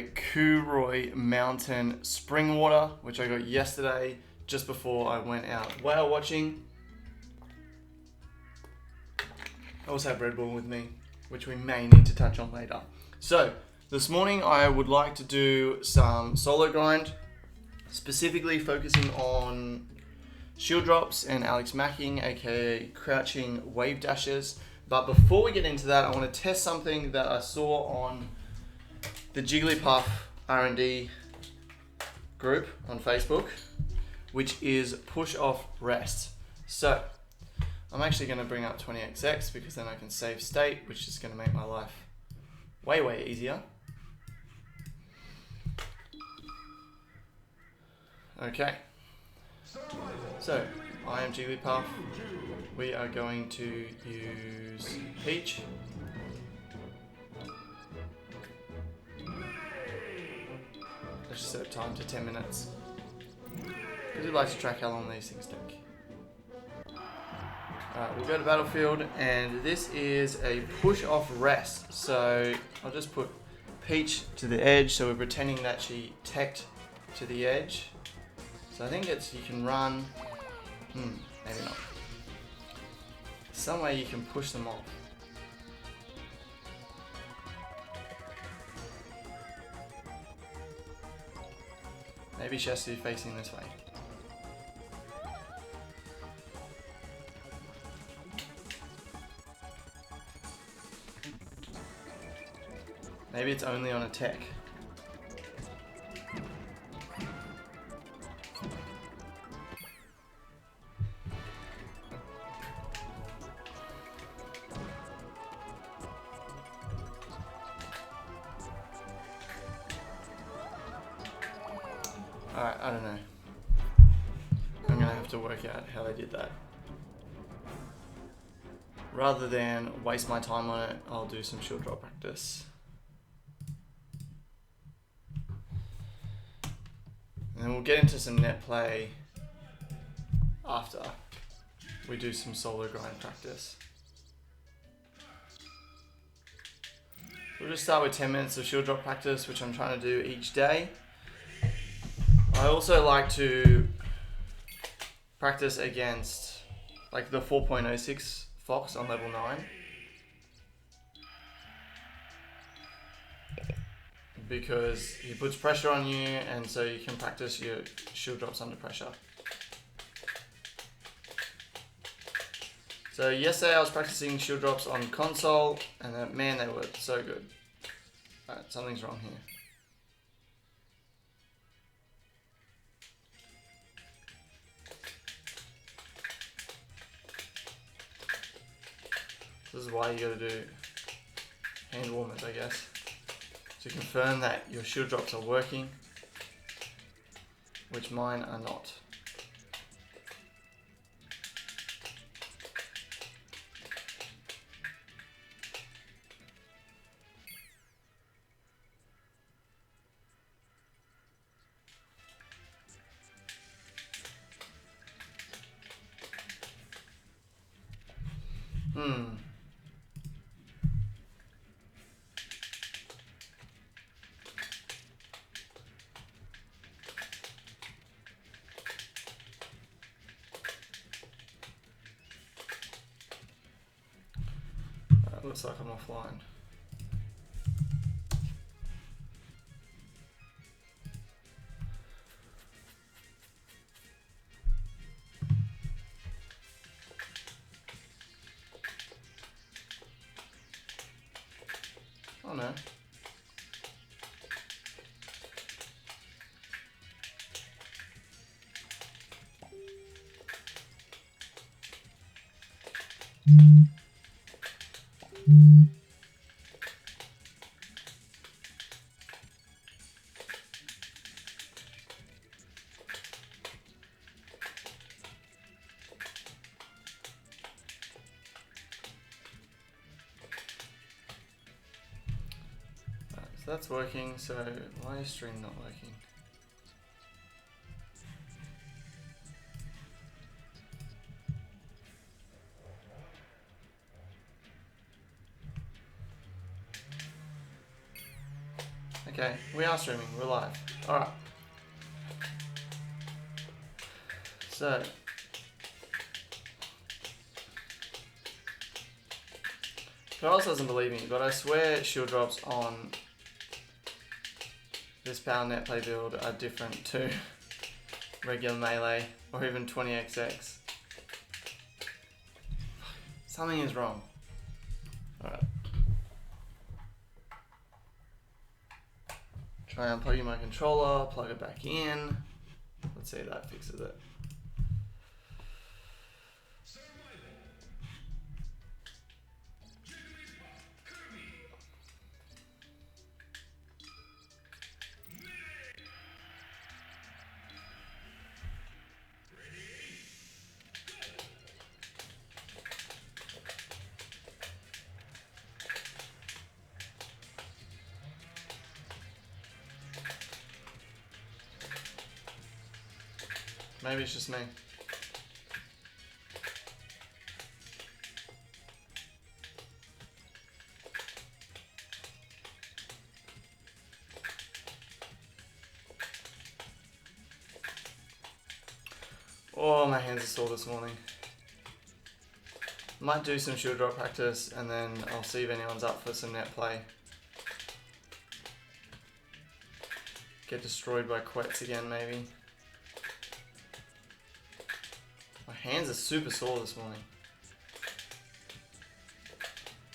Cooroy Mountain spring water, which I got yesterday just before I went out whale watching. I also have Red Bull with me, which we may need to touch on later. So this morning I would like to do some solo grind, specifically focusing on shield drops and Alex macking, aka crouching wave dashes. But before we get into that, I want to test something that I saw on the Jigglypuff R&D group on Facebook, which is push off rest. So I'm actually going to bring up 20XX because then I can save state, which is going to make my life way easier. Okay, so I am Jigglypuff. We are going to use Peach. Let's just set time to 10 minutes. Because we'd like to track how long these things take. Alright, we'll go to Battlefield, and this is a push off rest. So I'll just put Peach to the edge, so we're pretending that she teched to the edge. So I think it's, you can run, maybe not. Some way you can push them off. Maybe she has to be facing this way. Maybe it's only on a tech. Alright, I don't know. I'm gonna have to work out how they did that. Rather than waste my time on it, I'll do some shield drop practice. And then we'll get into some net play after we do some solo grind practice. We'll just start with 10 minutes of shield drop practice, which I'm trying to do each day. I also like to practice against like the 4.06 Fox on level 9. Because he puts pressure on you, and so you can practice your shield drops under pressure. So yesterday I was practicing shield drops on console, and man, they were so good. Alright, something's wrong here. This is why you gotta do hand warmers, I guess, to confirm that your shield drops are working, which mine are not. Looks like I'm offline. Oh no. So that's working, so why is stream not working? Okay, we are streaming, we're live. Alright. So, Charles doesn't believe me, but I swear shield drops on this power net play build are different to regular melee or even 20xx. Something is wrong. Alright. Try unplugging my controller, plug it back in. Let's see if that fixes it. Maybe it's just me. Oh, my hands are sore this morning. Might do some shield drop practice and then I'll see if anyone's up for some net play. Get destroyed by quets again maybe. My hands are super sore this morning.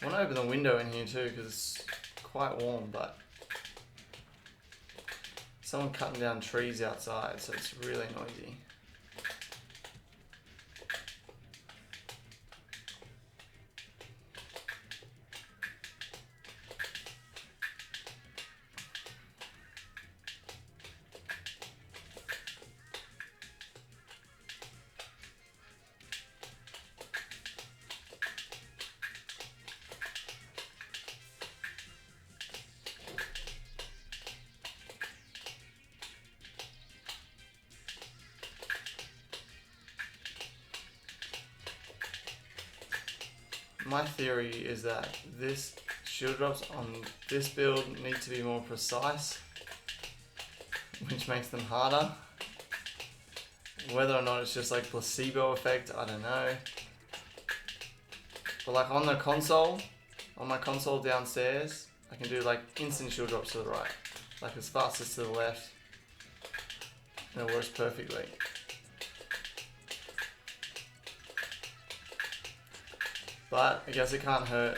I want to open the window in here too because it's quite warm, but someone cutting down trees outside, so it's really noisy. My theory is that this shield drops on this build need to be more precise, which makes them harder. Whether or not it's just like placebo effect, I don't know. But like on the console, on my console downstairs, I can do like instant shield drops to the right, like as fast as to the left, and it works perfectly. But I guess it can't hurt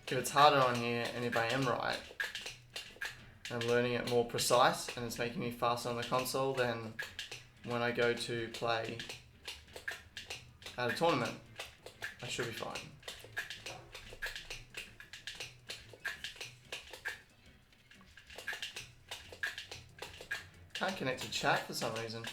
if it's harder on here, and if I am right, and I'm learning it more precise, and it's making me faster on the console, then when I go to play at a tournament, I should be fine. Can't connect to chat for some reason.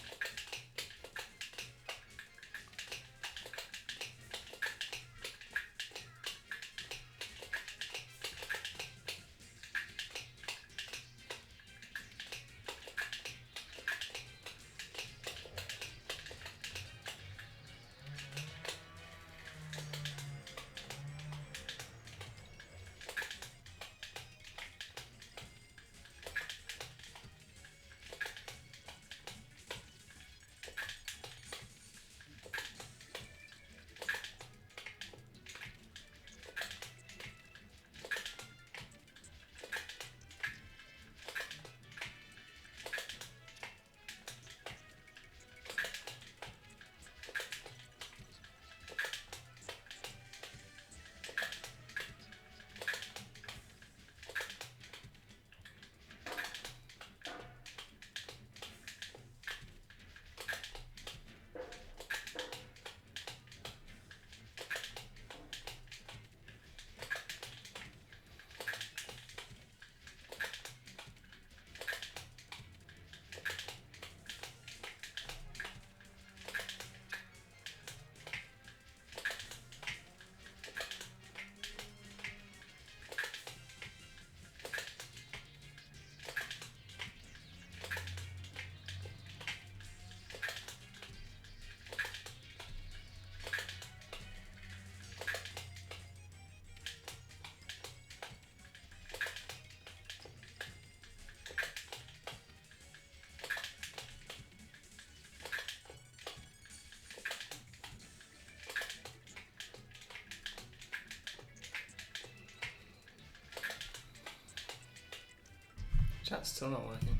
Chat's still not working.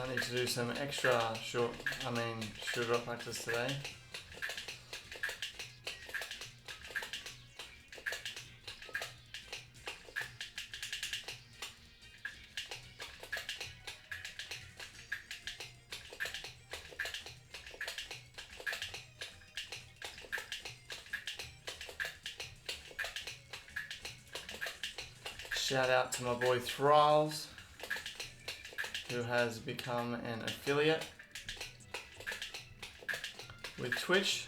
I need to do some extra shoulder drop practice today. Shout out to my boy Thralls, who has become an affiliate with Twitch,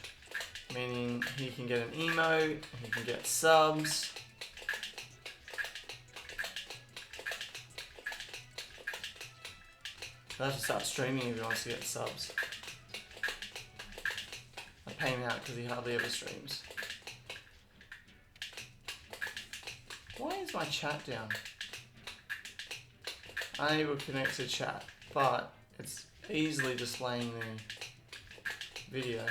meaning he can get an emote, he can get subs. He'll have to start streaming if he wants to get subs. I pay him out because he hardly ever streams. Why is my chat down? Unable to connect to chat, but it's easily displaying the video.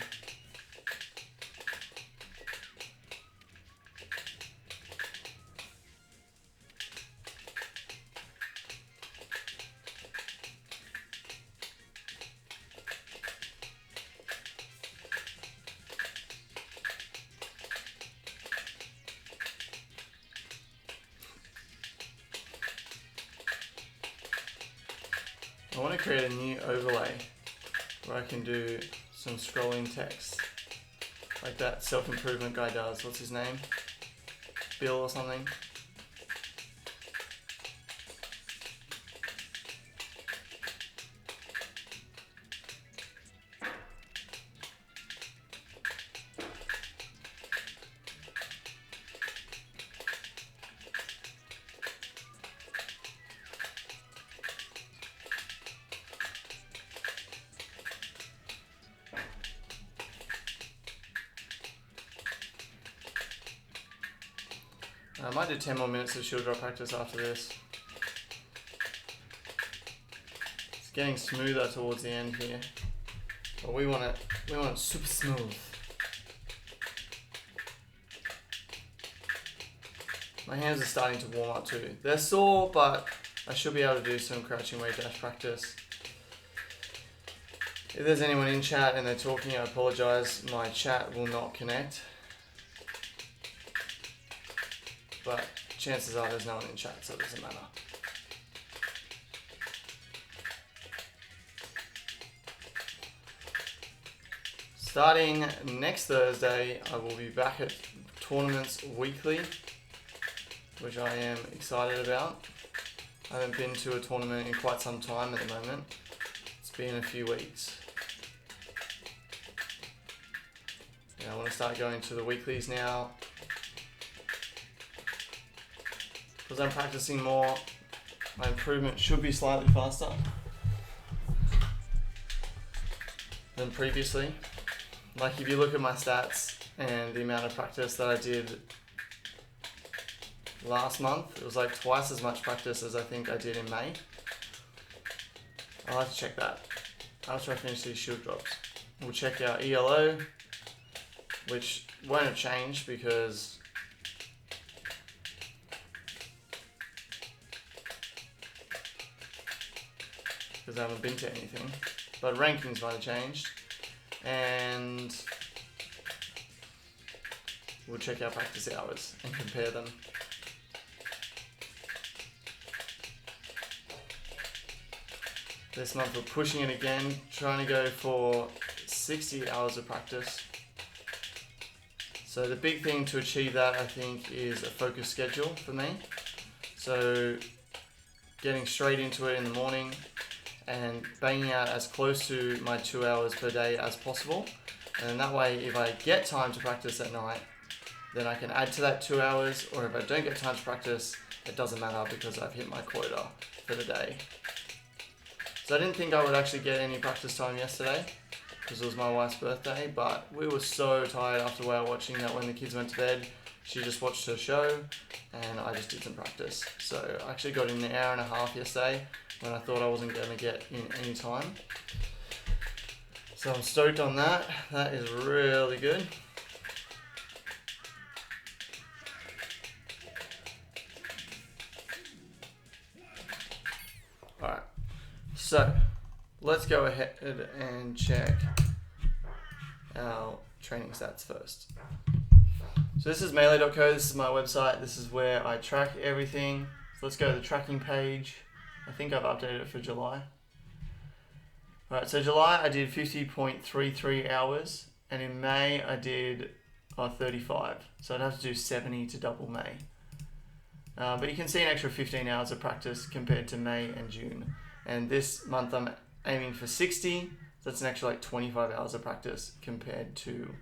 I want to create a new overlay where I can do some scrolling text like that self-improvement guy does. What's his name? Bill or something? I might do 10 more minutes of shield drop practice after this. It's getting smoother towards the end here, but we want it super smooth. My hands are starting to warm up too. They're sore, but I should be able to do some crouching weight dash practice. If there's anyone in chat and they're talking, I apologize. My chat will not connect. But chances are there's no one in chat, so it doesn't matter. Starting next Thursday, I will be back at tournaments weekly, which I am excited about. I haven't been to a tournament in quite some time at the moment. It's been a few weeks. Yeah, I want to start going to the weeklies now. Because I'm practicing more, my improvement should be slightly faster than previously. Like if you look at my stats and the amount of practice that I did last month, it was like twice as much practice as I think I did in May. I'll have to check that after I finish these shield drops. We'll check our ELO, which won't have changed because I haven't been to anything, but rankings might have changed, and we'll check our practice hours and compare them. This month we're pushing it again, trying to go for 60 hours of practice. So the big thing to achieve that, I think, is a focused schedule for me. So getting straight into it in the morning and banging out as close to my 2 hours per day as possible. And that way, if I get time to practice at night, then I can add to that 2 hours, or if I don't get time to practice, it doesn't matter because I've hit my quota for the day. So I didn't think I would actually get any practice time yesterday because it was my wife's birthday, but we were so tired after whale watching that when the kids went to bed, she just watched her show and I just did some practice. So I actually got in an hour and a half yesterday when I thought I wasn't going to get in any time. So I'm stoked on that. That is really good. Alright, so let's go ahead and check our training stats first. So this is Melee.co, this is my website, this is where I track everything. So let's go to the tracking page. I think I've updated it for July. Alright, so July I did 50.33 hours, and in May I did 35. So I'd have to do 70 to double May. But you can see an extra 15 hours of practice compared to May and June. And this month I'm aiming for 60, so that's an extra like 25 hours of practice compared to,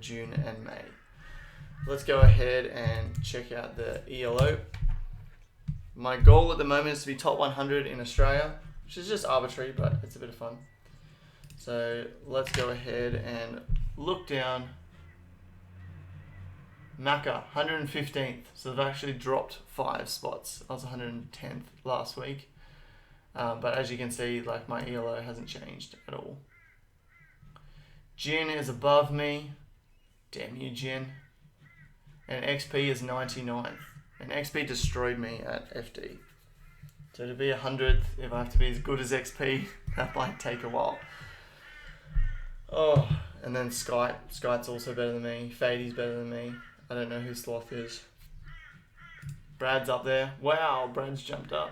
June and May. Let's go ahead and check out the ELO. My goal at the moment is to be top 100 in Australia, which is just arbitrary, but it's a bit of fun. So let's go ahead and look down. Macca, 115th, so they've actually dropped 5 spots. I was 110th last week, but as you can see, like my ELO hasn't changed at all. Jin is above me, damn you Jin, and XP is 99th, and XP destroyed me at FD. So to be 100th, if I have to be as good as XP, that might take a while. Oh, and then Skype's also better than me, Fady's better than me. I don't know who Sloth is. Brad's up there. Wow, Brad's jumped up.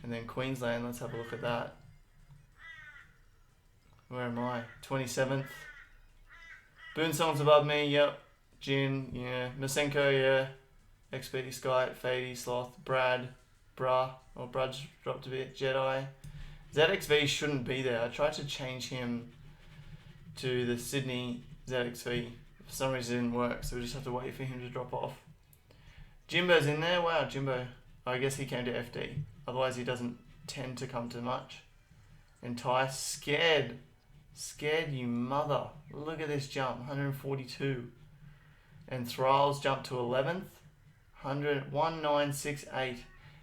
And then Queensland, let's have a look at that. Where am I? 27th. Boonsong's above me, yep. Jin, yeah. Melee.co, yeah. XP, Skype, Fady, Sloth, Brad, Brad's dropped a bit. Jedi. ZXV shouldn't be there. I tried to change him to the Sydney ZXV. For some reason it didn't work, so we just have to wait for him to drop off. Jimbo's in there. Wow, Jimbo. I guess he came to FD. Otherwise he doesn't tend to come to much. And Ty, scared you mother. Look at this jump, 142. And Thrall's jumped to 11th, 1968.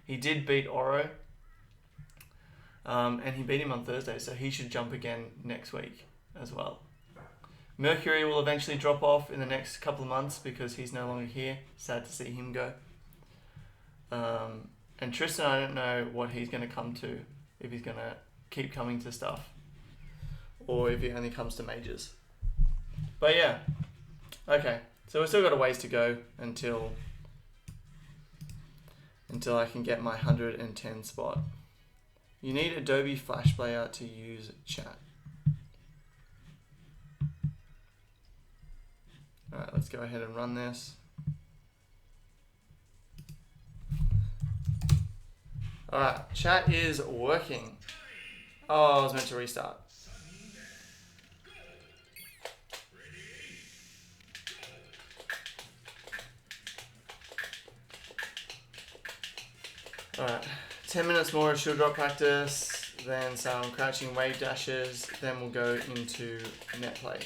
He did beat Oro. And he beat him on Thursday, so he should jump again next week as well. Mercury will eventually drop off in the next couple of months because he's no longer here. Sad to see him go. And Tristan, I don't know what he's going to come to, if he's going to keep coming to stuff or if he only comes to majors. But yeah, okay. So we've still got a ways to go until I can get my 110 spot. You need Adobe Flash Player to use chat. Alright, let's go ahead and run this. Alright, chat is working. Oh, I was meant to restart. Alright, 10 minutes more of shield drop practice, then some crouching wave dashes, then we'll go into net play.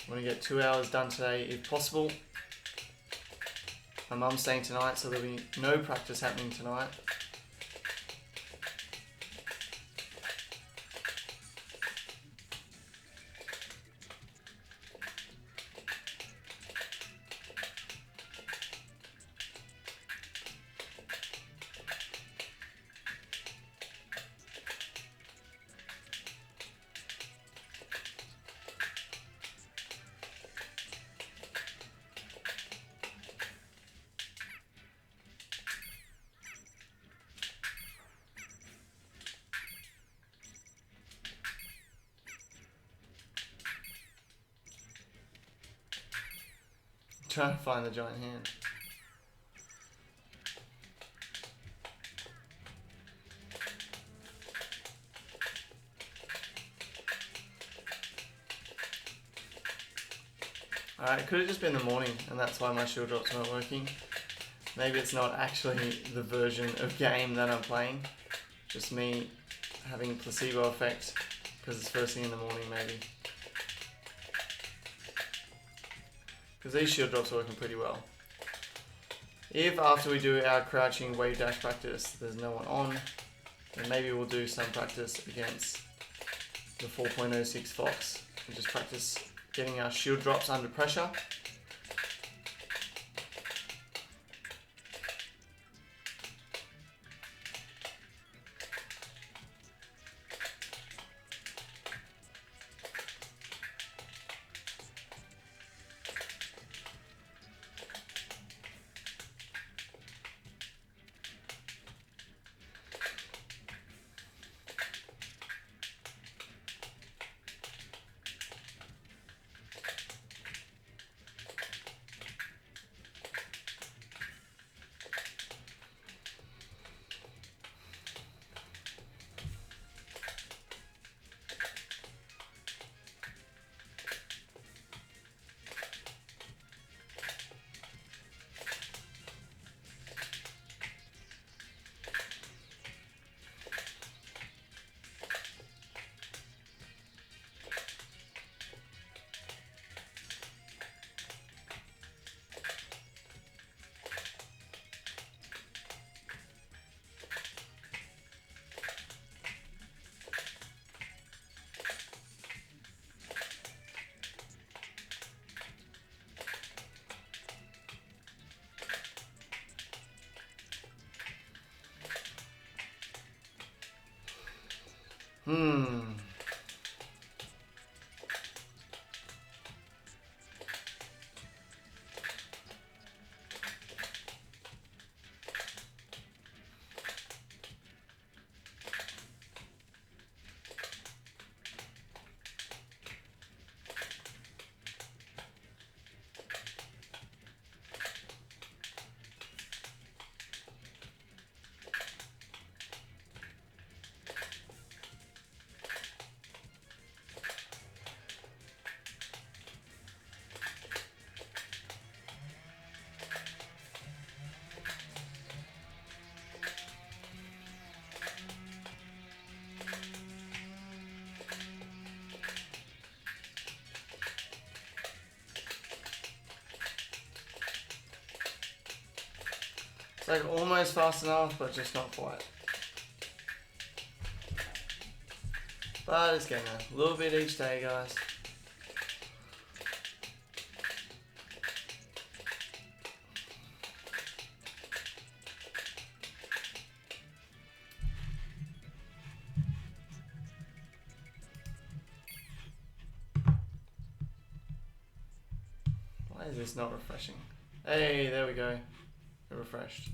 I'm going to get 2 hours done today if possible. My mum's staying tonight, so there'll be no practice happening tonight. Trying to find the giant hand. Alright, it could have just been the morning and that's why my shield drops weren't working. Maybe it's not actually the version of game that I'm playing. Just me having a placebo effect because it's first thing in the morning maybe. Because these shield drops are working pretty well. If after we do our crouching wave dash practice there's no one on, then maybe we'll do some practice against the 4.06 Fox and just practice getting our shield drops under pressure. It's like almost fast enough, but just not quite. But it's getting a little bit each day, guys. Why is this not refreshing? Hey, there we go. It refreshed.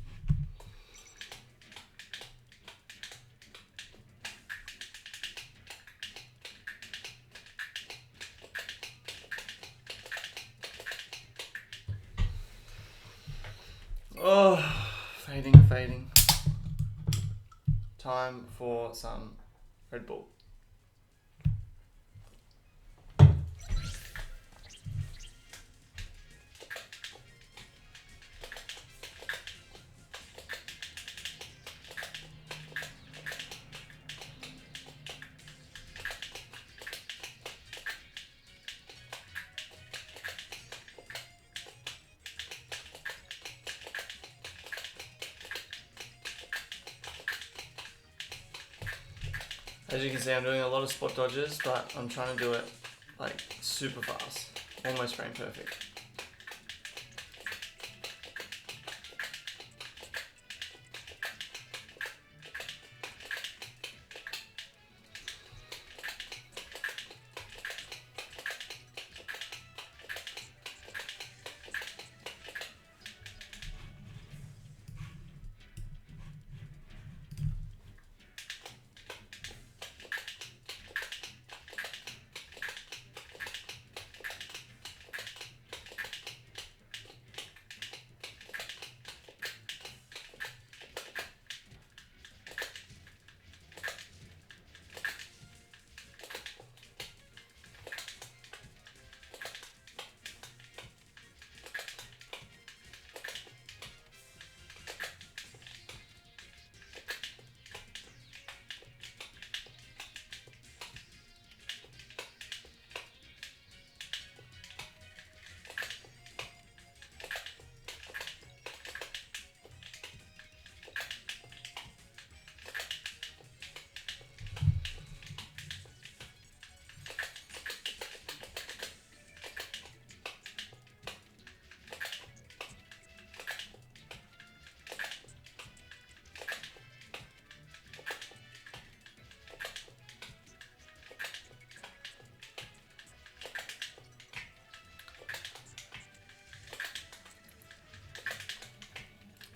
Oh, fading. Time for some Red Bull. As you can see, I'm doing a lot of spot dodges, but I'm trying to do it like super fast, almost frame perfect.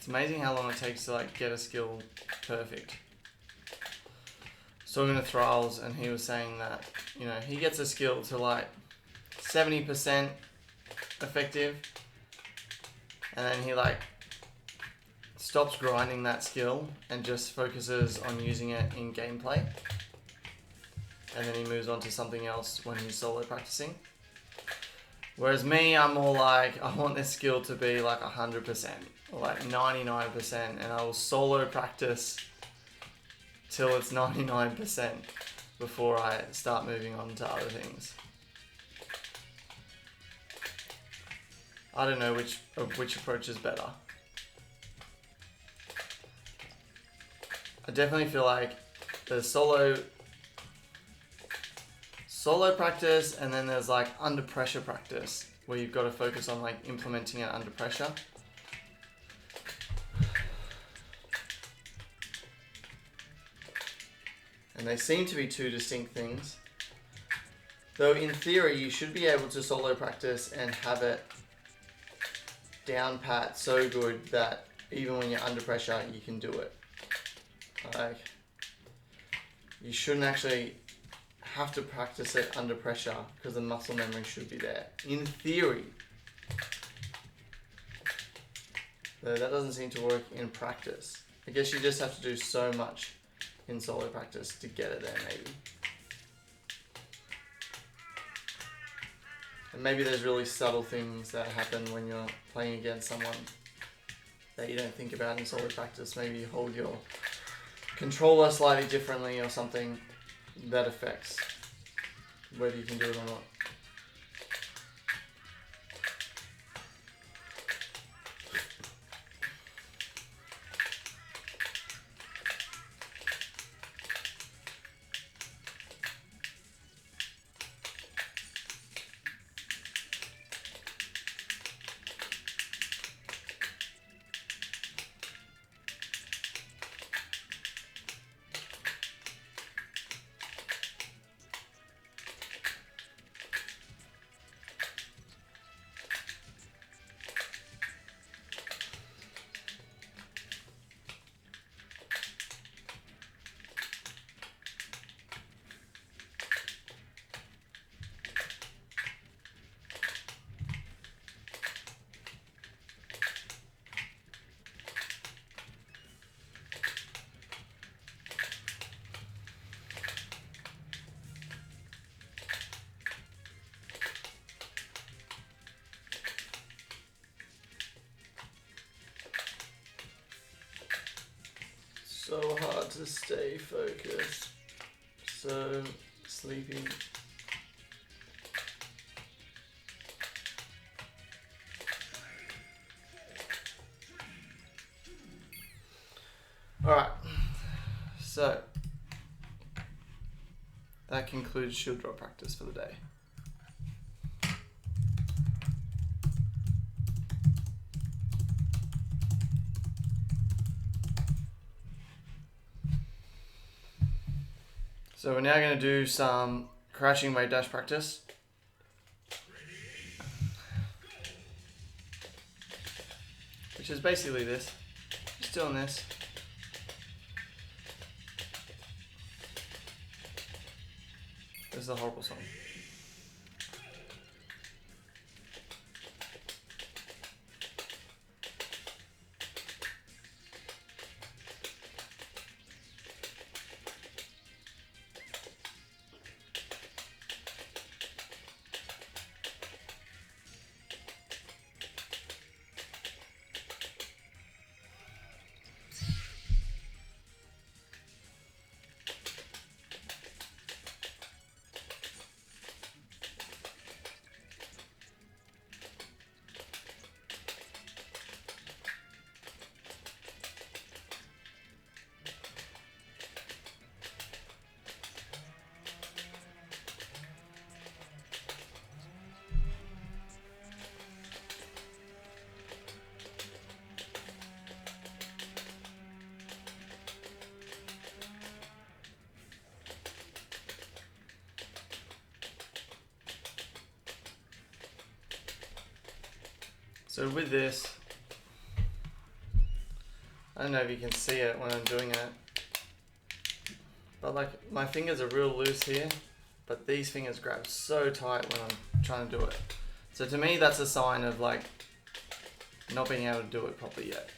It's amazing how long it takes to like get a skill perfect. So I'm in a trials and he was saying that, you know, he gets a skill to like 70% effective and then he like stops grinding that skill and just focuses on using it in gameplay. And then he moves on to something else when he's solo practicing. Whereas me, I'm more like, I want this skill to be like 100% or like 99%, and I will solo practice till it's 99% before I start moving on to other things. I don't know which approach is better. I definitely feel like there's solo practice, and then there's like under pressure practice where you've got to focus on like implementing it under pressure. And they seem to be two distinct things. Though in theory you should be able to solo practice and have it down pat so good that even when you're under pressure you can do it. Like, you shouldn't actually have to practice it under pressure because the muscle memory should be there. In theory. Though that doesn't seem to work in practice. I guess you just have to do so much in solo practice to get it there maybe. And maybe there's really subtle things that happen when you're playing against someone that you don't think about in solo practice. Maybe you hold your controller slightly differently or something that affects whether you can do it or not. So hard to stay focused. So sleepy. Alright, so that concludes shield drop practice for the day. So we're now going to do some crouching wave dash practice. Which is basically this. Just doing this. This is a horrible song. So with this, I don't know if you can see it when I'm doing it, but like my fingers are real loose here, but these fingers grab so tight when I'm trying to do it. So to me, that's a sign of like not being able to do it properly yet.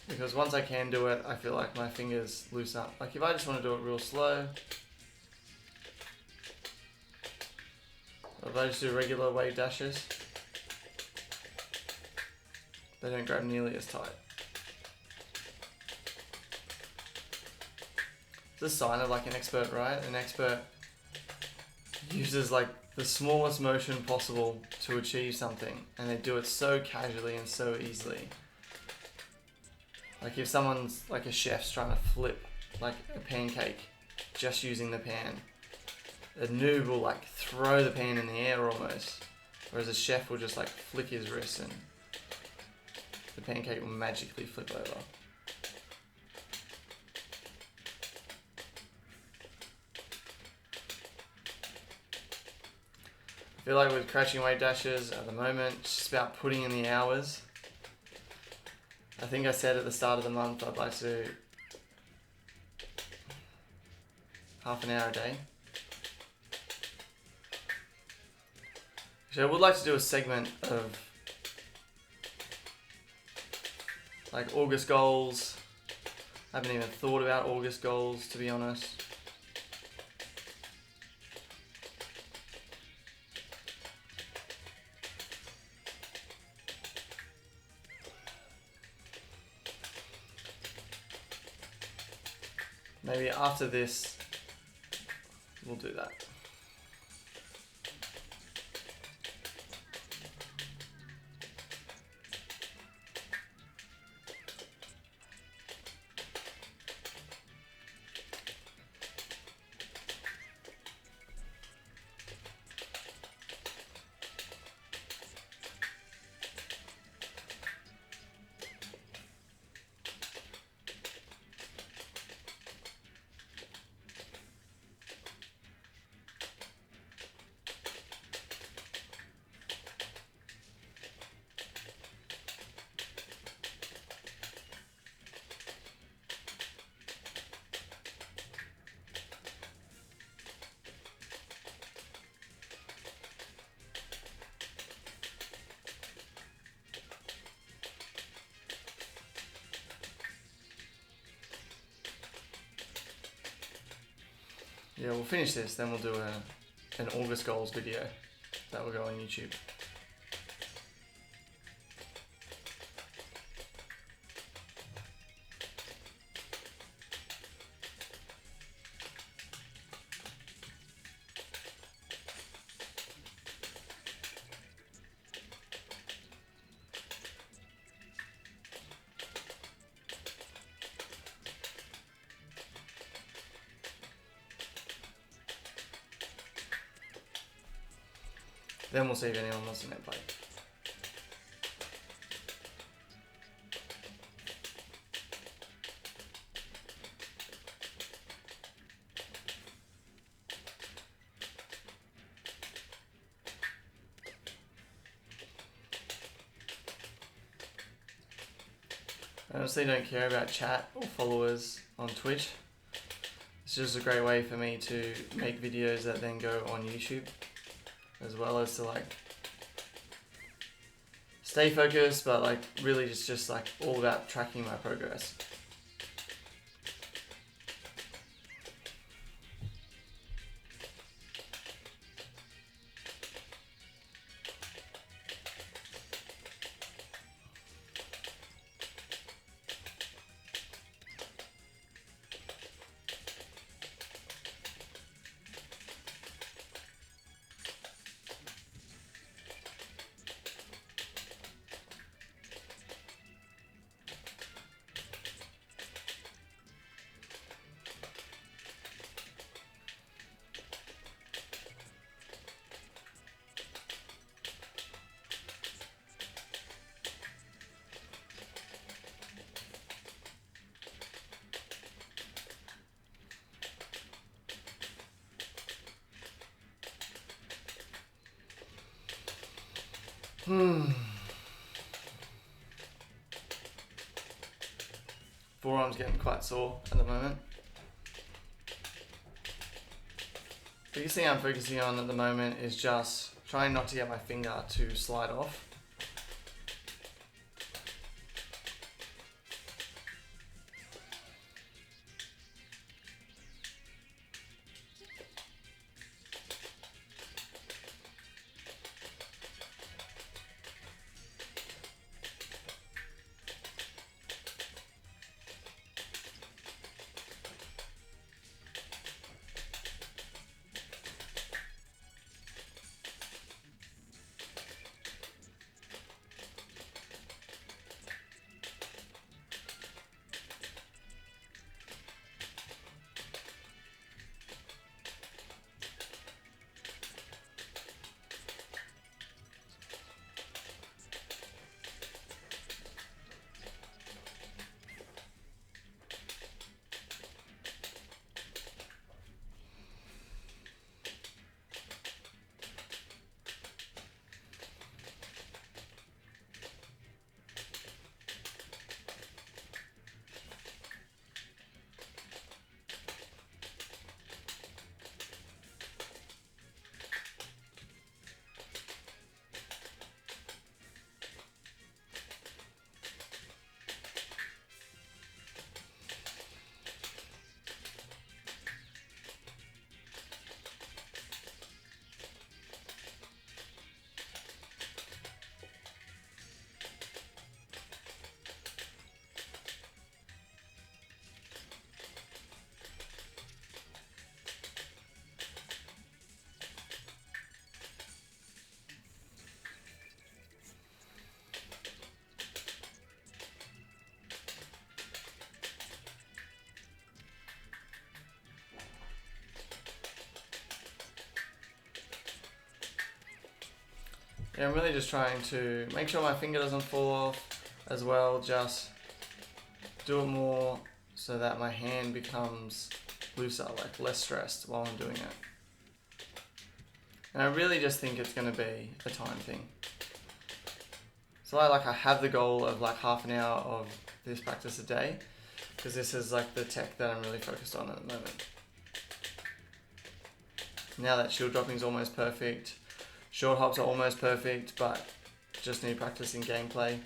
Because once I can do it, I feel like my fingers loosen up. Like if I just want to do it real slow, if I just do regular wave dashes, they don't grab nearly as tight. It's a sign of like an expert, right? An expert uses like the smallest motion possible to achieve something, and they do it so casually and so easily. Like if someone's like a chef's trying to flip like a pancake just using the pan, a noob will like throw the pan in the air almost, whereas a chef will just like flick his wrist and the pancake will magically flip over. I feel like with crouching wave dashes at the moment, it's just about putting in the hours. I think I said at the start of the month I'd like to do half an hour a day. Actually, I would like to do a segment of like August goals. I haven't even thought about August goals, to be honest. Maybe after this, we'll do that. Yeah, we'll finish this, then we'll do an August goals video that will go on YouTube. Then we'll see if anyone wants to net play. I honestly don't care about chat or followers on Twitch. It's just a great way for me to make videos that then go on YouTube, as well as to like stay focused, but like really just like all about tracking my progress. forearm's getting quite sore at the moment. Biggest thing I'm focusing on at the moment is just trying not to get my finger to slide off. Yeah, I'm really just trying to make sure my finger doesn't fall off as well, just do it more so that my hand becomes looser, like less stressed while I'm doing it. And I really just think it's going to be a time thing. So I have the goal of like half an hour of this practice a day, because this is like the tech that I'm really focused on at the moment. Now that shield dropping is almost perfect, short hops are almost perfect, but just need practice in gameplay.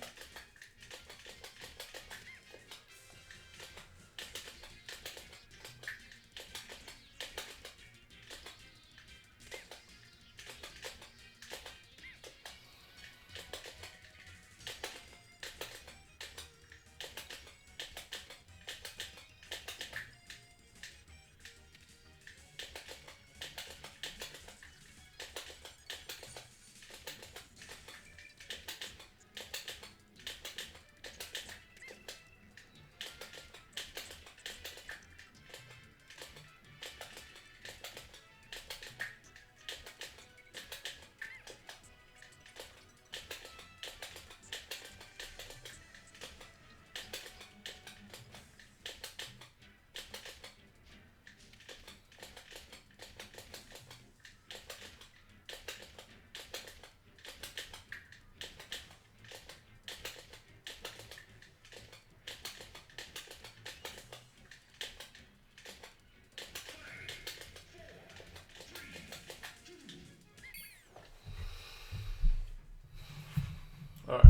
Alright.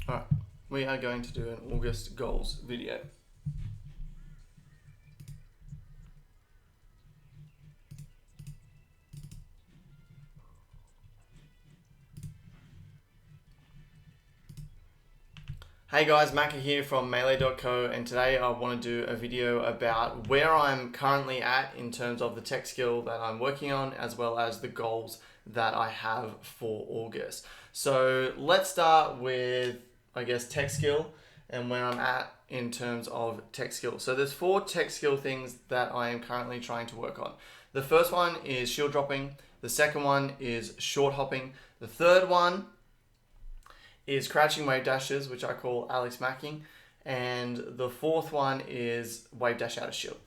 Alright, we are going to do an August goals video. Hey guys, Macca here from Melee.co, and today I want to do a video about where I'm currently at in terms of the tech skill that I'm working on, as well as the goals that I have for August. So let's start with, I guess, tech skill and where I'm at in terms of tech skill. So there's 4 tech skill things that I am currently trying to work on. The first one is shield dropping. The The second one is short hopping. The third one is crouching wave dashes, which I call Alex Macking. And the fourth one is wave dash out of shield.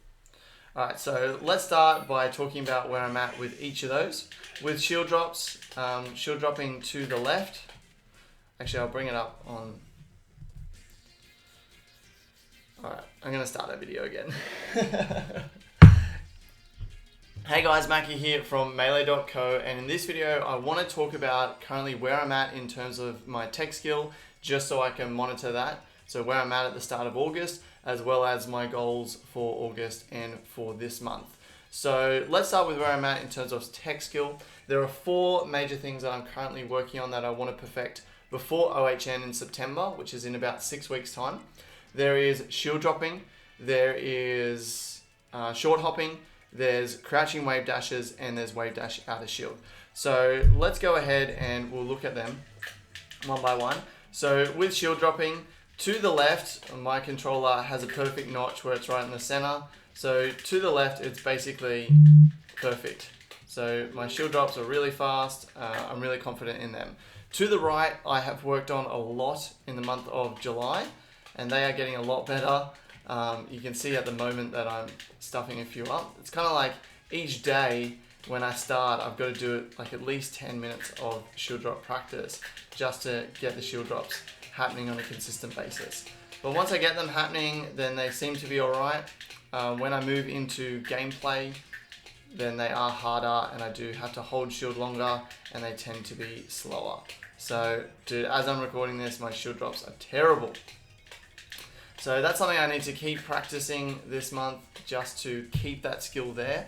All right, so let's start by talking about where I'm at with each of those. With shield drops, shield dropping to the left. Actually, I'll bring it up on... All right, I'm gonna start that video again. Hey guys, Mackie here from Melee.co, and in this video I want to talk about currently where I'm at in terms of my tech skill, just so I can monitor that. So where I'm at the start of August, as well as my goals for August and for this month. So let's start with where I'm at in terms of tech skill. There are 4 major things that I'm currently working on that I want to perfect before OHN in September, which is in about 6 weeks time. There is shield dropping, there is short hopping, there's crouching wave dashes, and there's wave dash out of shield. So let's go ahead and we'll look at them one by one. So with shield dropping, to the left, my controller has a perfect notch where it's right in the center. So to the left, it's basically perfect. So my shield drops are really fast. I'm really confident in them. To the right, I have worked on a lot in the month of July, and they are getting a lot better. You can see at the moment that I'm stuffing a few up. It's kind of like each day when I start, I've got to do like at least 10 minutes of shield drop practice just to get the shield drops happening on a consistent basis. But once I get them happening, then they seem to be all right. When I move into gameplay, then they are harder and I do have to hold shield longer and they tend to be slower. So dude, as I'm recording this, my shield drops are terrible. So that's something I need to keep practicing this month just to keep that skill there.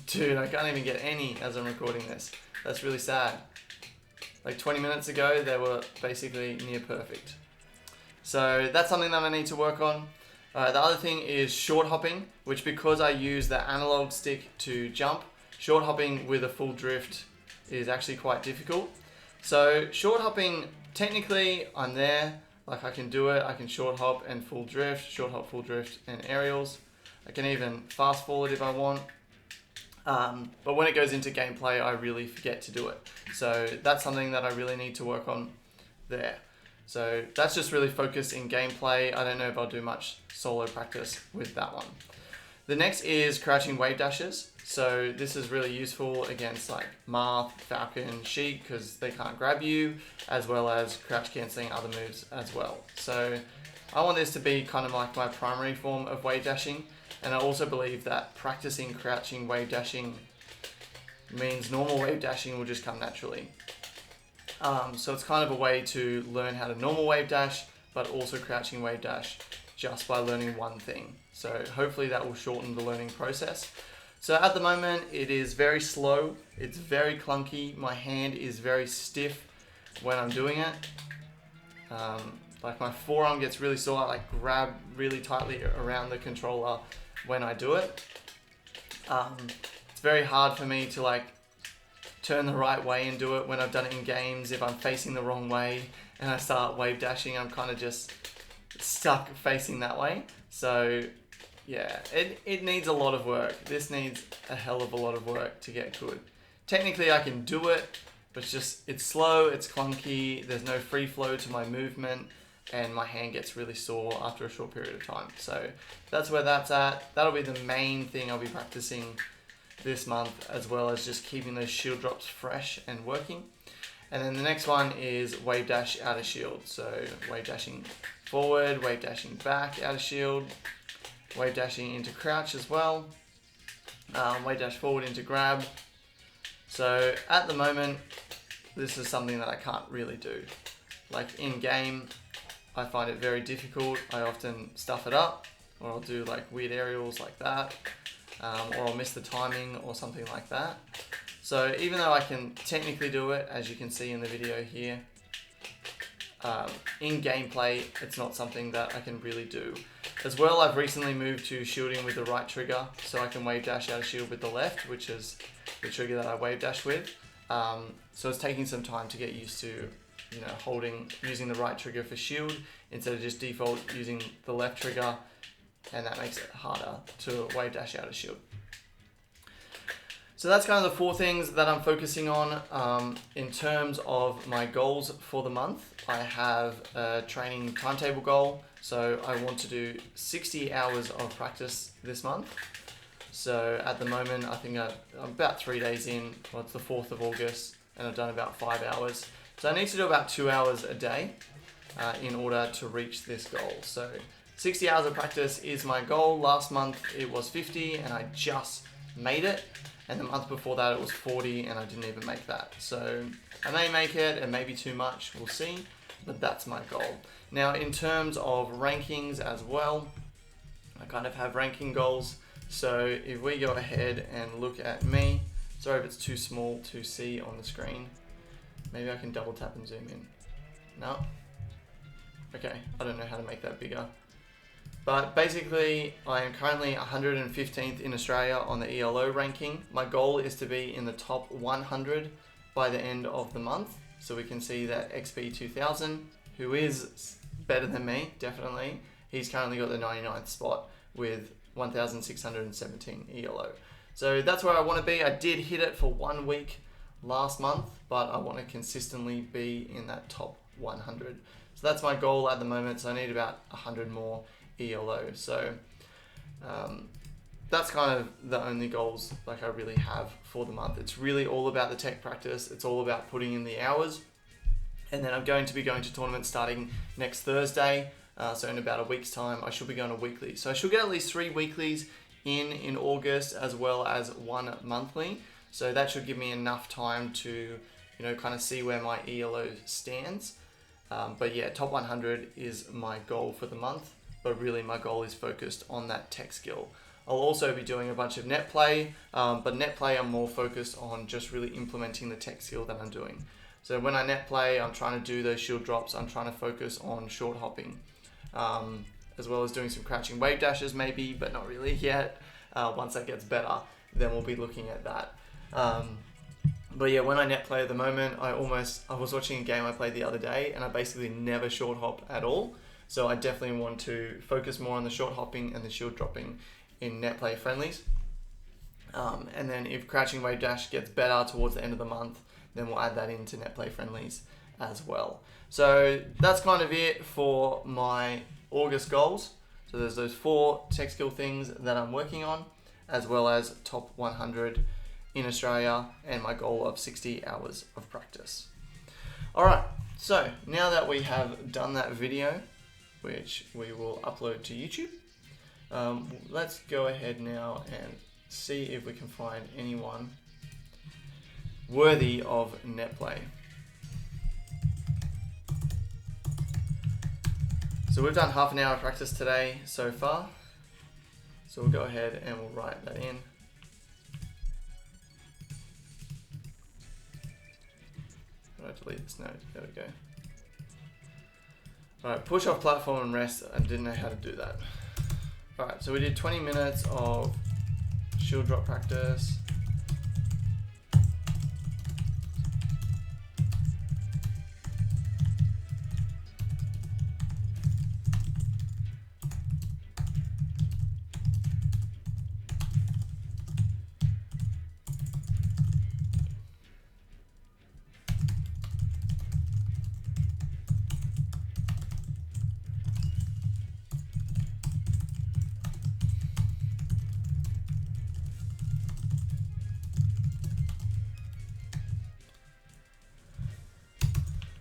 Dude, I can't even get any as I'm recording this. That's really sad. Like 20 minutes ago, they were basically near perfect. So that's something that I need to work on. The other thing is short hopping, which because I use the analog stick to jump, short hopping with a full drift is actually quite difficult. So short hopping, technically I'm there. Like I can do it, I can short hop and full drift, short hop, full drift, and aerials. I can even fast forward if I want. But when it goes into gameplay, I really forget to do it. So that's something that I really need to work on there. So that's just really focused in gameplay. I don't know if I'll do much solo practice with that one. The next is crouching wave dashes. So this is really useful against like Marth, Falcon, Sheik, because they can't grab you, as well as crouch cancelling other moves as well. So I want this to be kind of like my primary form of wave dashing. And I also believe that practicing crouching wave dashing means normal wave dashing will just come naturally. So it's kind of a way to learn how to normal wave dash, but also crouching wave dash just by learning one thing. So hopefully that will shorten the learning process. So at the moment, it is very slow. It's very clunky. My hand is very stiff when I'm doing it. Like my forearm gets really sore. I like grab really tightly around the controller when I do it. It's very hard for me to like turn the right way and do it when I've done it in games. If I'm facing the wrong way and I start wave dashing, I'm kind of just stuck facing that way. So yeah, it needs a lot of work. This needs a hell of a lot of work to get good. Technically I can do it, but it's slow, it's clunky, there's no free flow to my movement, and my hand gets really sore after a short period of time. So that's where that's at. That'll be the main thing I'll be practicing this month, as well as just keeping those shield drops fresh and working. And then the next one is wave dash out of shield. So wave dashing forward, wave dashing back out of shield, wave dashing into crouch as well, wave dash forward into grab. So at the moment, this is something that I can't really do. Like in game, I find it very difficult. I often stuff it up, or I'll do like weird aerials like that, or I'll miss the timing or something like that. So even though I can technically do it, as you can see in the video here, in gameplay, it's not something that I can really do. As well, I've recently moved to shielding with the right trigger, so I can wave dash out of shield with the left, which is the trigger that I wave dash with. So it's taking some time to get used to, using the right trigger for shield instead of just default using the left trigger, and that makes it harder to wave dash out of shield. So that's kind of the 4 things that I'm focusing on. In terms of my goals for the month, I have a training timetable goal. So I want to do 60 hours of practice this month. So at the moment, I think I'm about 3 days in. Well, it's the 4th of August, and I've done about 5 hours. So I need to do about 2 hours a day in order to reach this goal. So 60 hours of practice is my goal. Last month it was 50 and I just made it. And the month before that it was 40 and I didn't even make that. So I may make it, it may be too much, we'll see, but that's my goal. Now in terms of rankings as well, I kind of have ranking goals. So if we go ahead and look at me, sorry if it's too small to see on the screen. Maybe I can double tap and zoom in. No? Okay, I don't know how to make that bigger. But basically, I am currently 115th in Australia on the ELO ranking. My goal is to be in the top 100 by the end of the month. So we can see that XP2000, who is better than me, definitely, he's currently got the 99th spot with 1,617 ELO. So that's where I want to be. I did hit it for 1 week last month, but I want to consistently be in that top 100. So that's my goal at the moment. So I need about 100 more ELO. So that's kind of the only goals like I really have for the month. It's really all about the tech practice. It's all about putting in the hours. And then I'm going to be going to tournaments starting next Thursday. So in about a week's time, I should be going to weekly. So I should get at least 3 weeklies in August, as well as 1 monthly. So that should give me enough time to, kind of see where my ELO stands. But yeah, top 100 is my goal for the month. But really my goal is focused on that tech skill. I'll also be doing a bunch of net play, but net play I'm more focused on just really implementing the tech skill that I'm doing. So when I net play, I'm trying to do those shield drops. I'm trying to focus on short hopping. As well as doing some crouching wave dashes maybe, but not really yet. Once that gets better, then we'll be looking at that. But yeah, when I net play at the moment, I was watching a game I played the other day and I basically never short hop at all. So I definitely want to focus more on the short hopping and the shield dropping in net play friendlies. And then if crouching wave dash gets better towards the end of the month, then we'll add that into net play friendlies as well. So that's kind of it for my August goals. So there's those 4 tech skill things that I'm working on, as well as top 100 in Australia and my goal of 60 hours of practice. All right, so now that we have done that video, which we will upload to YouTube, let's go ahead now and see if we can find anyone worthy of net play. So we've done half an hour of practice today so far. So we'll go ahead and we'll write that in. How do I delete this note? There we go. Alright, push off platform and rest. I didn't know how to do that. Alright, so we did 20 minutes of shield drop practice.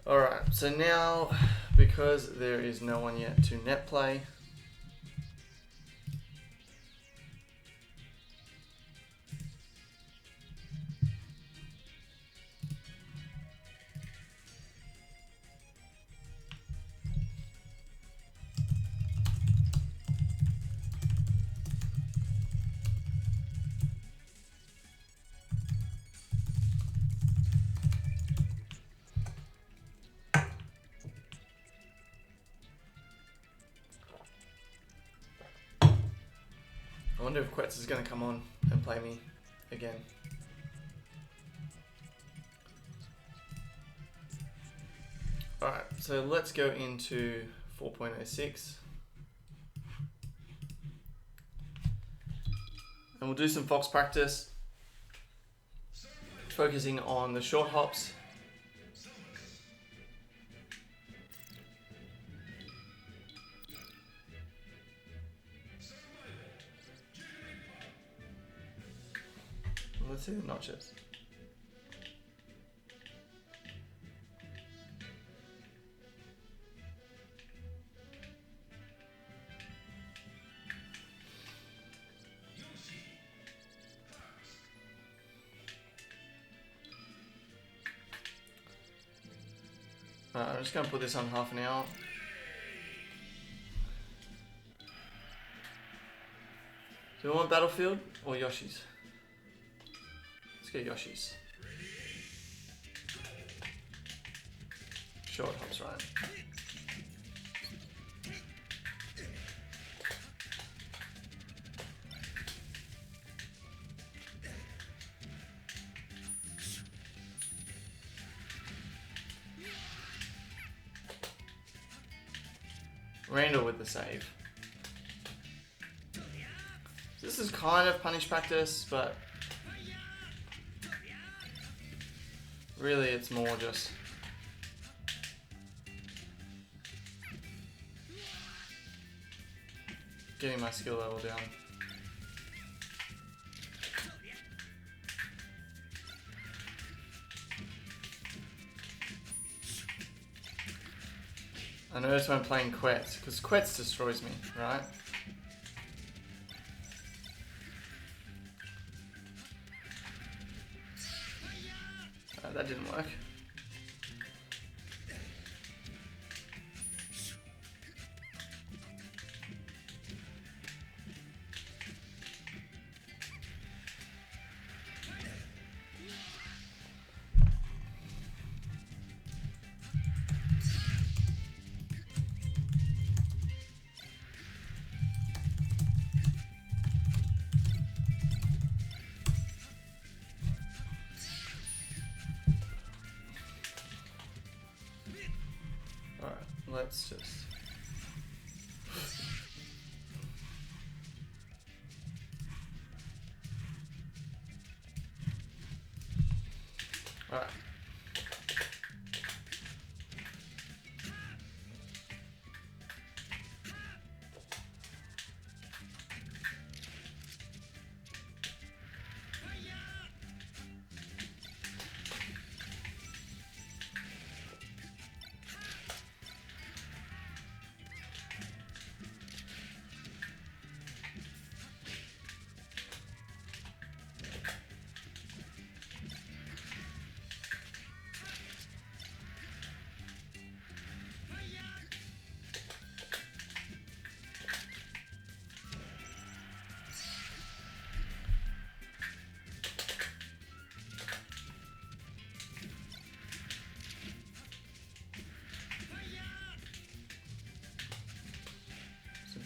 Alright, so now, because there is no one yet to net play, I wonder if Quetz is going to come on and play me again. Alright, so let's go into 4.06. And we'll do some Fox practice. focusing on the short hops. Let's see the notches. Alright, I'm just going to put this on half an hour. Do we want Battlefield or Yoshi's? Let's get Yoshi's. Short hops, right? Randall with the save. This is kind of punish practice, but really it's more just getting my skill level down. I notice when I'm playing Quetz, because Quetz destroys me, right? That didn't work. Let's just... Alright.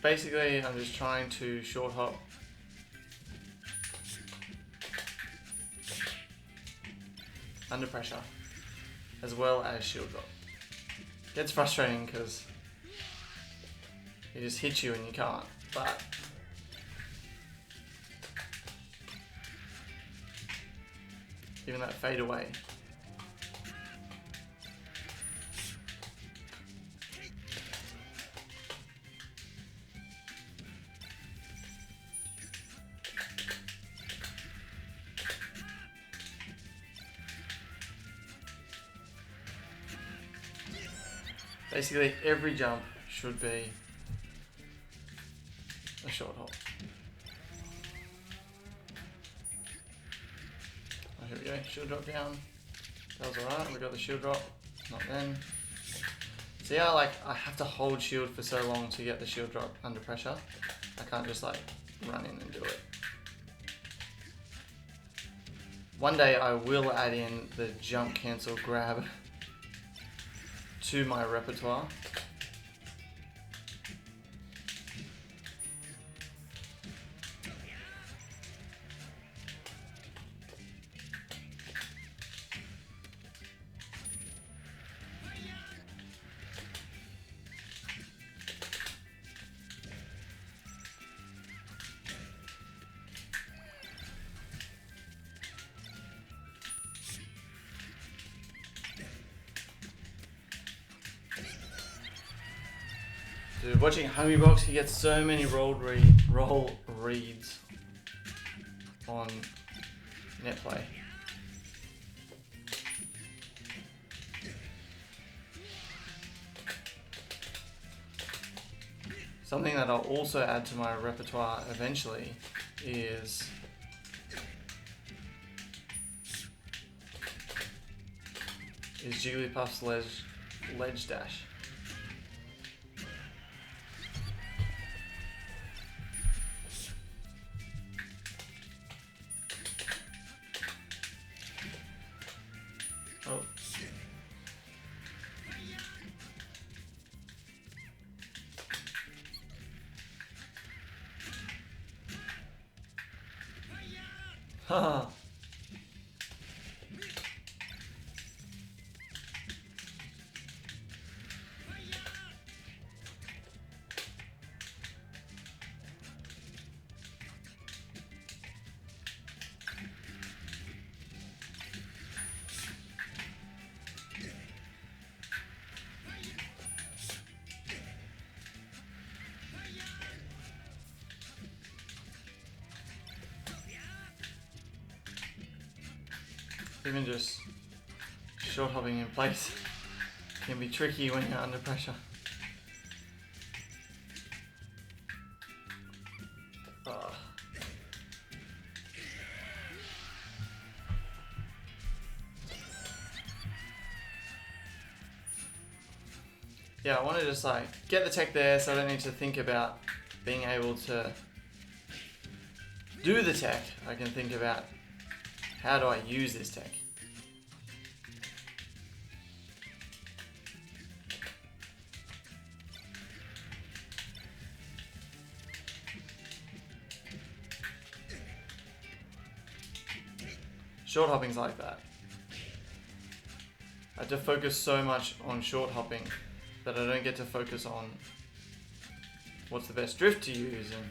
Basically, I'm just trying to short hop under pressure, as well as shield drop. Gets frustrating because he just hits you and you can't, but even that fade away. Basically, every jump should be a short hop. Oh, here we go, shield drop down. That was alright, we got the shield drop, not then. See how I have to hold shield for so long to get the shield drop under pressure? I can't just like run in and do it. One day I will add in the jump cancel grab to my repertoire. Dude, watching Homie he gets so many roll reads on netplay. Something that I'll also add to my repertoire eventually is Jigglypuff's ledge dash. Oh. Haha. Even just short hopping in place can be tricky when you're under pressure. Yeah, I want to just like get the tech there so I don't need to think about being able to do the tech. I can think about how do I use this tech. Short hopping's like that. I have to focus so much on short hopping that I don't get to focus on what's the best drift to use and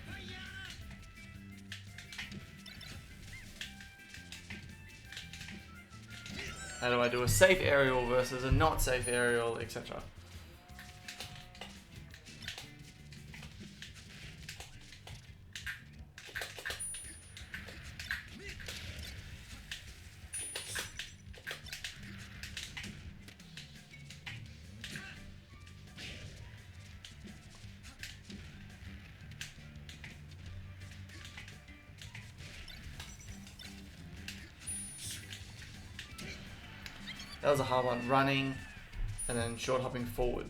how do I do a safe aerial versus a not safe aerial, etc. That was a hard one, running and then short hopping forward.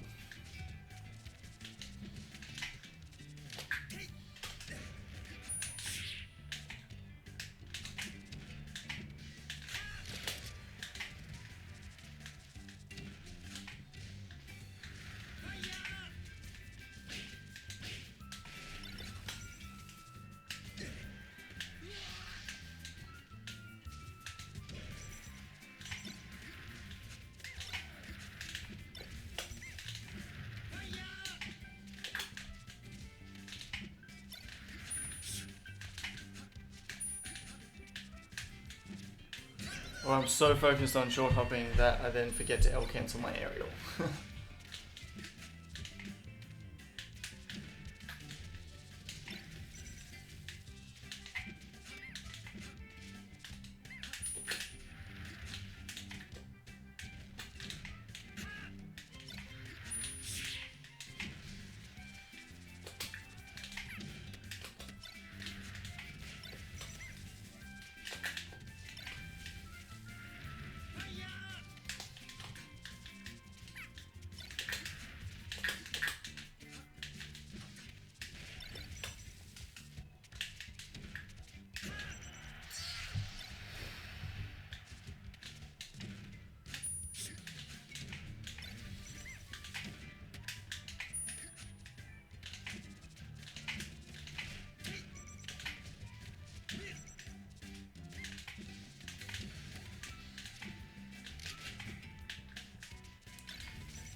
Or I'm so focused on short hopping that I then forget to L cancel my aerial.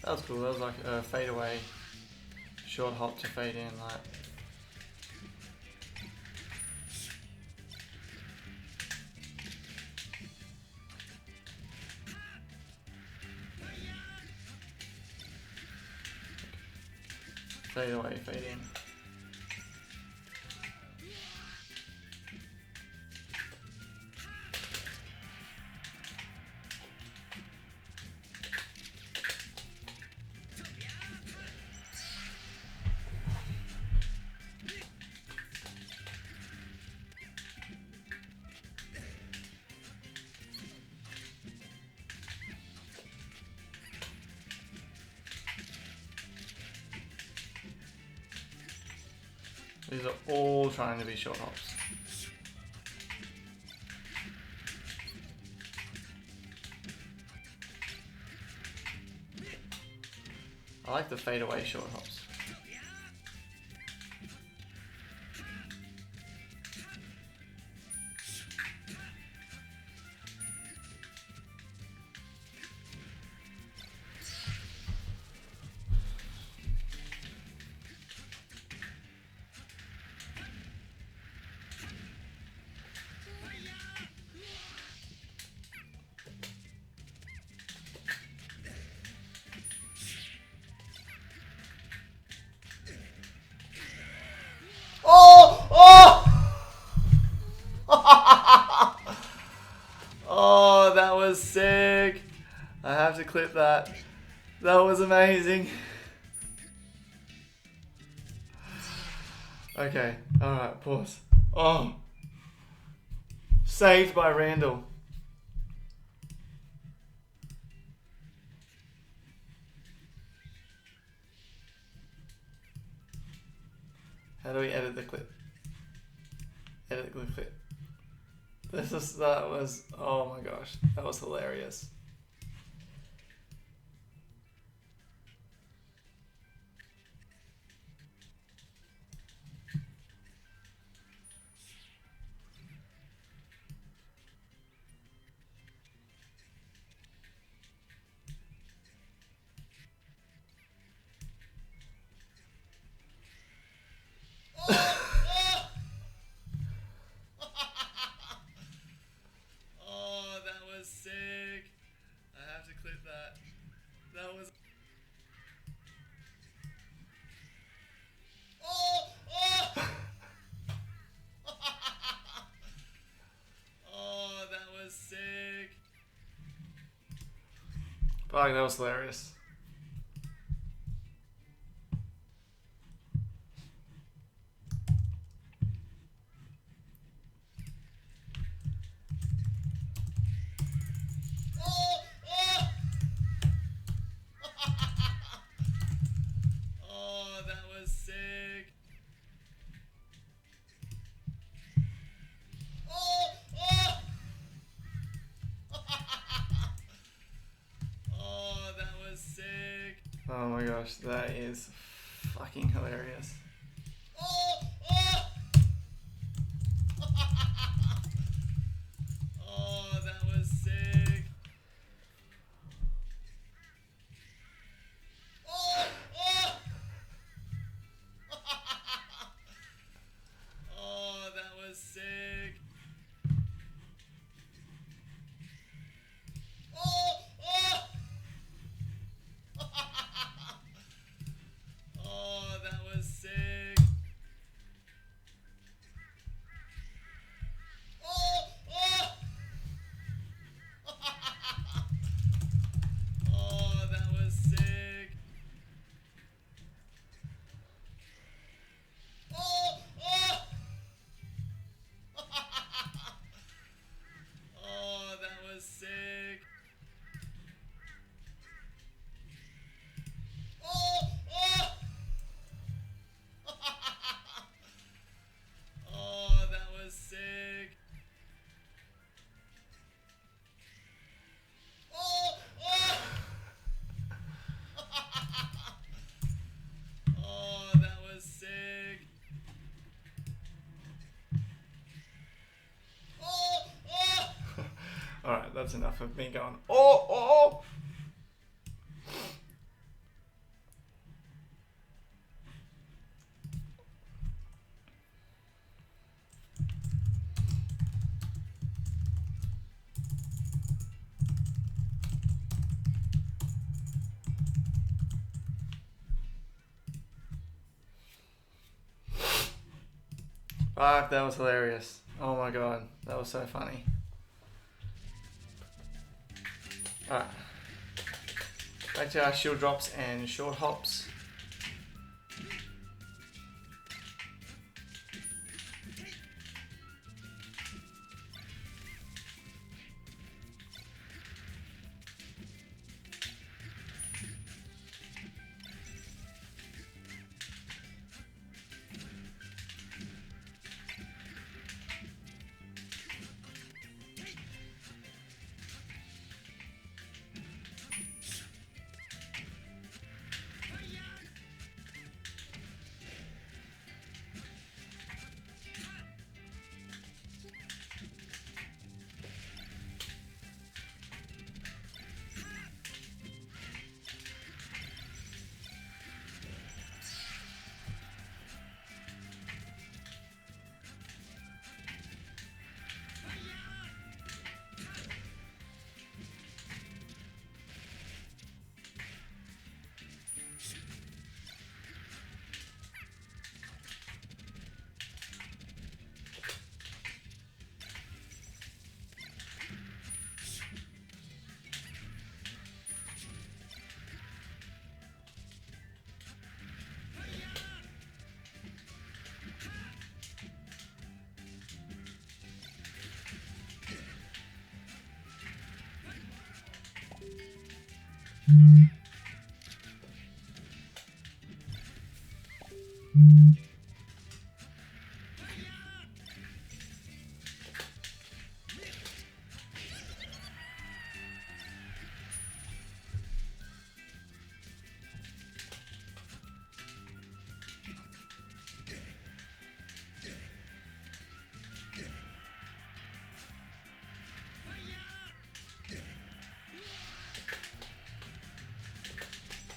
That was cool. That was like a fade away, short hop to fade in, like. Fade away, fade in. These are all trying to be short hops. I like the fade away short hops. Oh, that was sick. I have to clip that. That was amazing. Okay, alright, pause. Oh. Saved by Randall. How do we edit the clip? Edit the clip. That was, oh my gosh, that was hilarious. Oh, that was sick. I have to clip that. That was... Oh, that was sick. Fuck, that was hilarious. Oh, that was sick. Oh, that was sick. Oh my gosh, that is fucking hilarious. Oh, that was sick. Oh, that was sick. Oh, that was sick. Oh, that was sick. Oh, that was sick. Oh, that was sick. Oh, that was sick. Alright, that's enough of me going, oh! Fuck, that was hilarious. Oh my god, that was so funny. Alright. Back to our shield drops and short hops.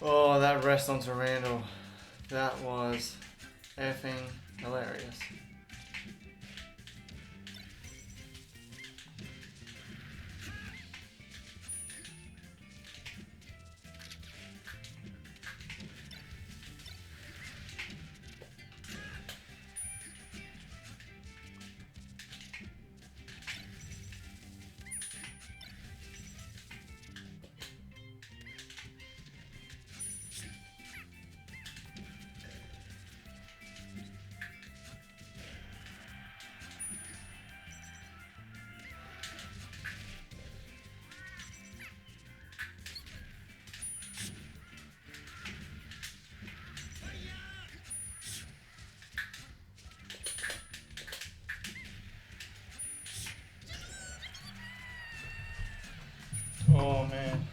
Oh, that rest onto Randall. That was effing hilarious. Oh man.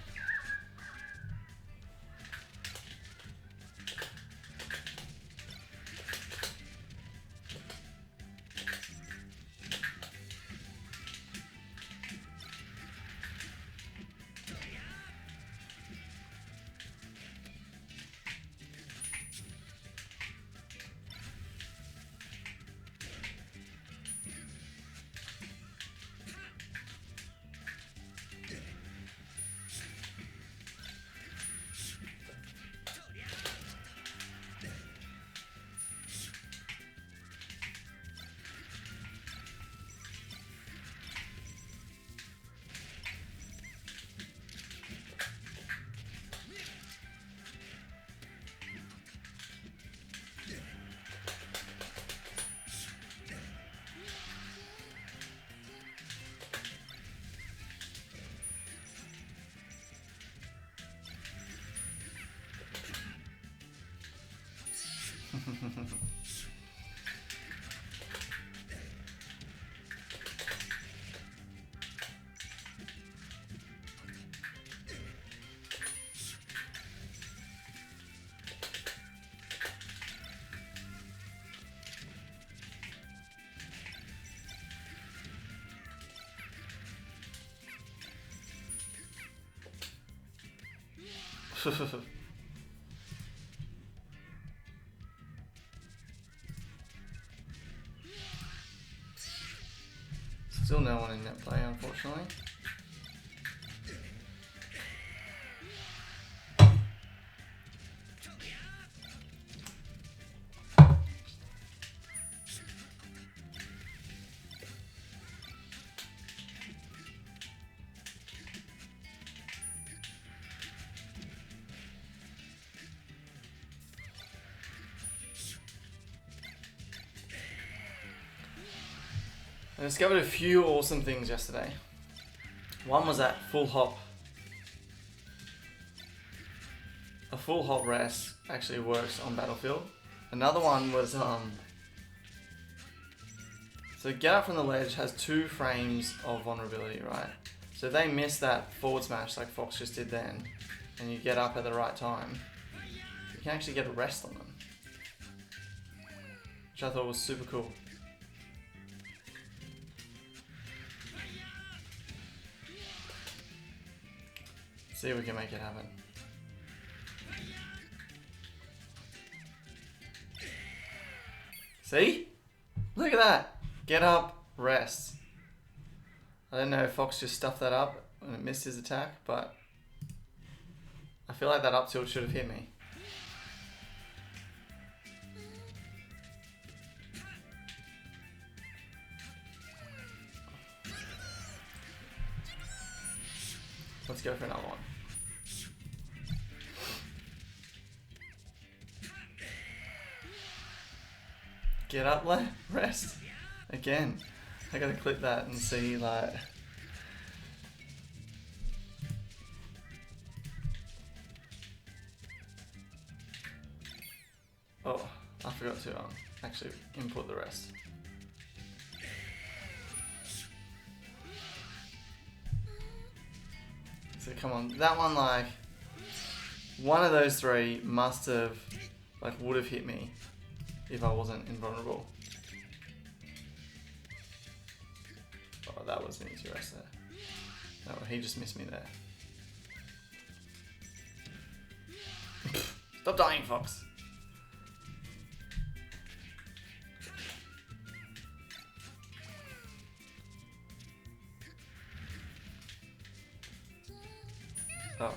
Still no one in net play, unfortunately. I discovered a few awesome things yesterday. One was that full hop. A full hop rest actually works on Battlefield. Another one was so get up from the ledge has 2 frames of vulnerability, right? So if they miss that forward smash like Fox just did then, and you get up at the right time, you can actually get a rest on them. Which I thought was super cool. See if we can make it happen. See? Look at that! Get up, rest. I don't know if Fox just stuffed that up when it missed his attack, but I feel like that up tilt should have hit me. Let's go for another one. Get up, rest. Again. I gotta clip that and see, like... Oh, I forgot to actually input the rest. So come on, that one, like... One of those 3 must have, like, would have hit me if I wasn't invulnerable. Oh, that was an easy rest there. No, he just missed me there. Stop dying, Fox. Oh.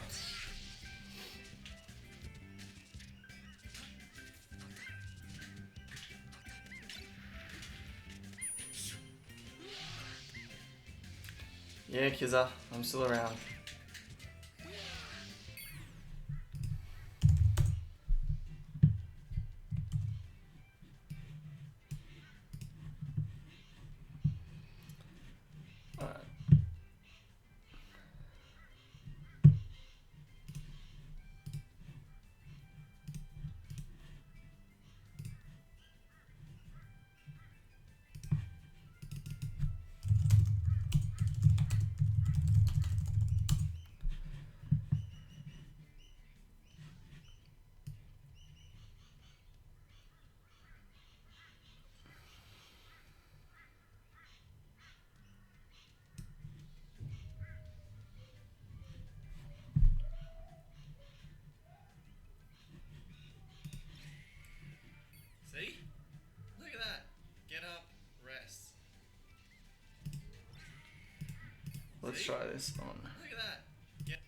Yeah, Kizza, I'm still around. Alright. See? Look at that. Get up, rest. Let's try this on. Look at that. Get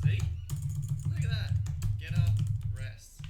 See? Look at that. Get up, rest.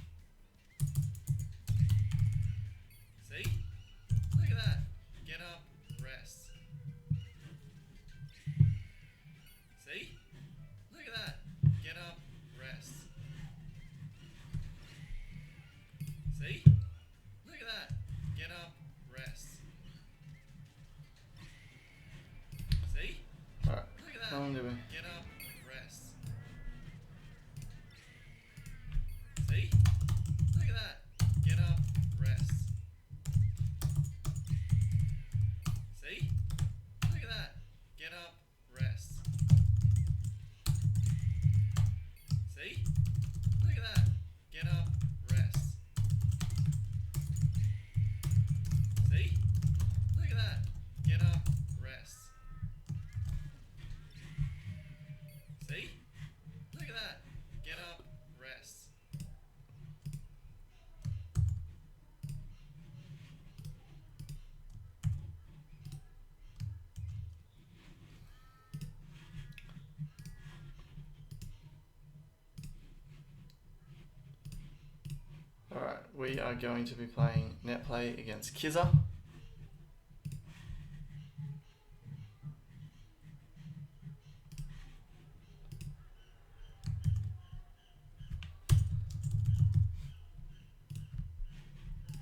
we are going to be playing net play against Kizza.